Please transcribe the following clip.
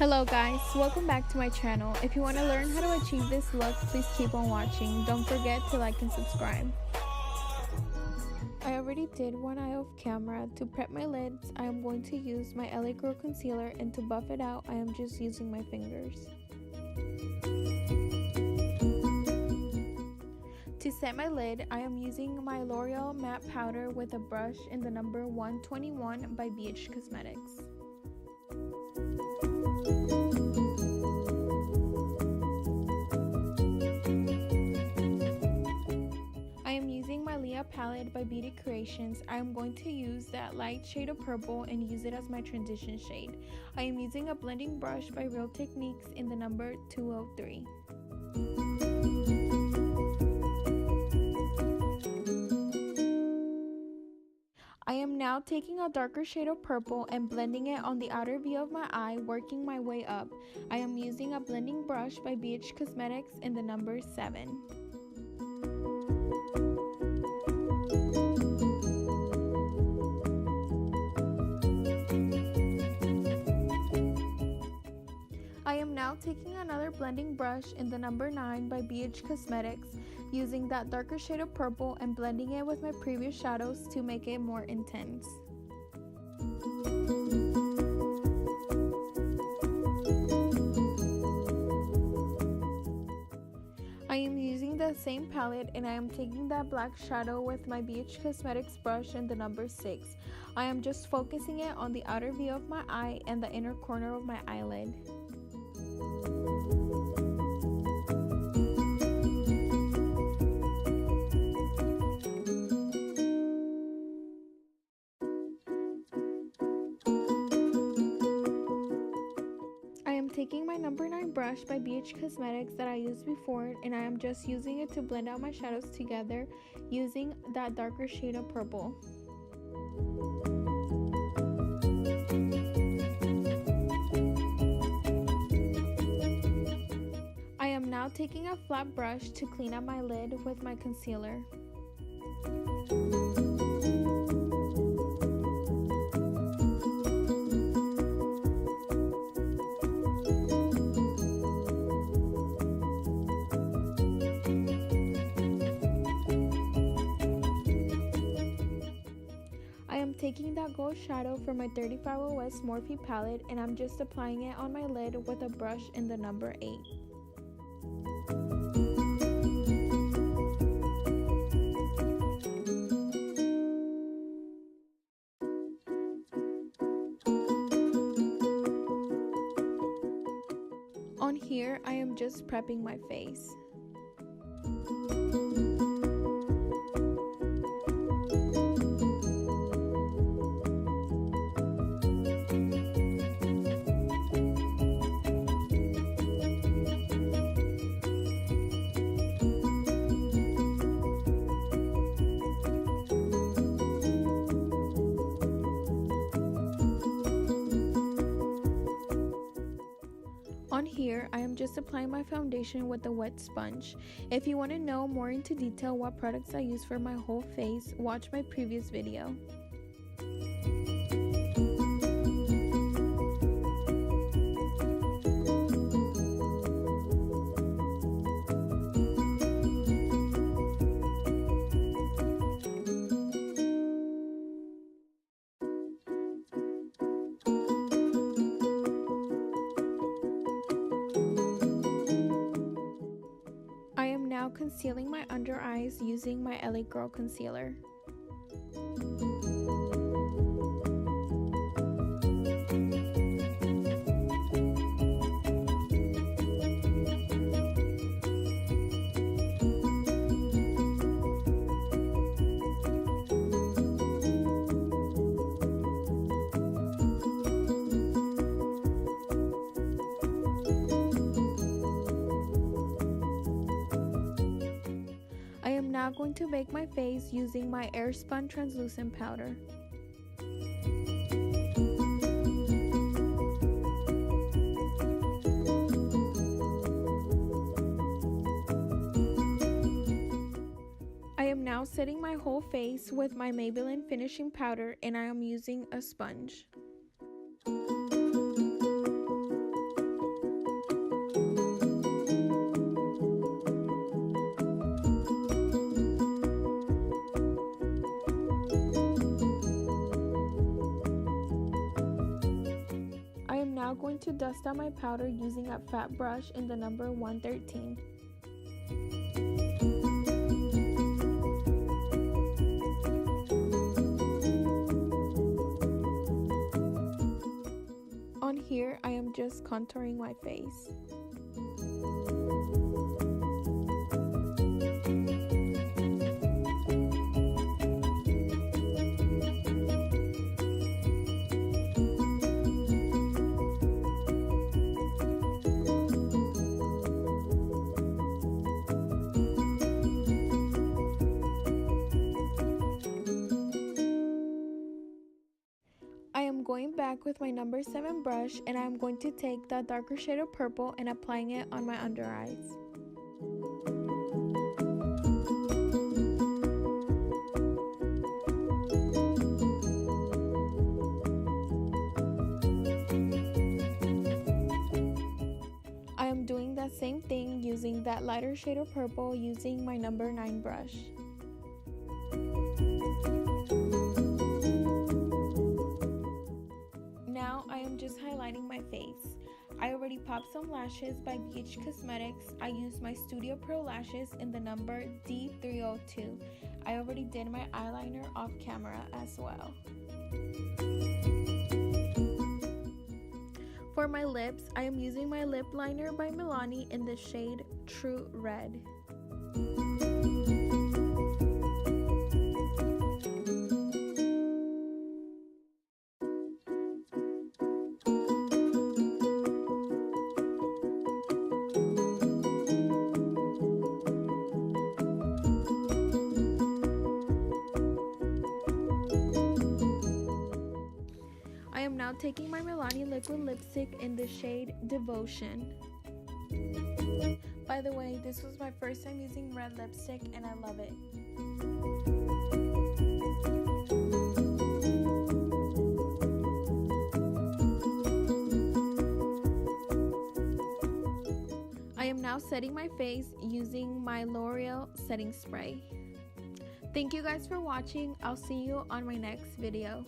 Hello guys, welcome back to my channel. If you want to learn how to achieve this look, please keep on watching. Don't forget to like and subscribe. I already did one eye off camera. To prep my lids, I am going to use my LA Girl concealer, and to buff it out, I am just using my fingers. To set my lid, I am using my L'Oreal matte powder with a brush in the number 121 by BH Cosmetics. Palette by Beauty Creations. I am going to use that light shade of purple and use it as my transition shade. I am using a blending brush by Real Techniques in the number 203. I am now taking a darker shade of purple and blending it on the outer V of my eye, working my way up. I am using a blending brush by BH Cosmetics in the number 7. I am now taking another blending brush in the number 9 by BH Cosmetics, using that darker shade of purple and blending it with my previous shadows to make it more intense. I am using the same palette and I am taking that black shadow with my BH Cosmetics brush in the number 6. I am just focusing it on the outer V of my eye and the inner corner of my eyelid. I am taking my number 9 brush by BH Cosmetics that I used before, and I am just using it to blend out my shadows together using that darker shade of purple. I am now taking a flat brush to clean up my lid with my concealer. I am taking that gold shadow from my 35OS Morphe palette and I'm just applying it on my lid with a brush in the number 8. On here, I am just prepping my face. On here, I am just applying my foundation with a wet sponge. If you want to know more into detail what products I use for my whole face, watch my previous video. I am now concealing my under eyes using my LA Girl concealer. I am now going to bake my face using my Airspun translucent powder. I am now setting my whole face with my Maybelline finishing powder and I am using a sponge. to dust out my powder using a fat brush in the number 113. On here, I am just contouring my face. I am going back with my number 7 brush, and I am going to take that darker shade of purple and applying it on my under eyes. I am doing that same thing using that lighter shade of purple using my number 9 brush. Now I am just highlighting my face. I already popped some lashes by BH Cosmetics. I used my Studio Pro lashes in the number D302. I already did my eyeliner off camera as well. For my lips, I am using my lip liner by Milani in the shade True Red. I am now taking my Milani liquid lipstick in the shade Devotion. By the way, this was my first time using red lipstick and I love it. I am now setting my face using my L'Oreal setting spray. Thank you guys for watching. I'll see you on my next video.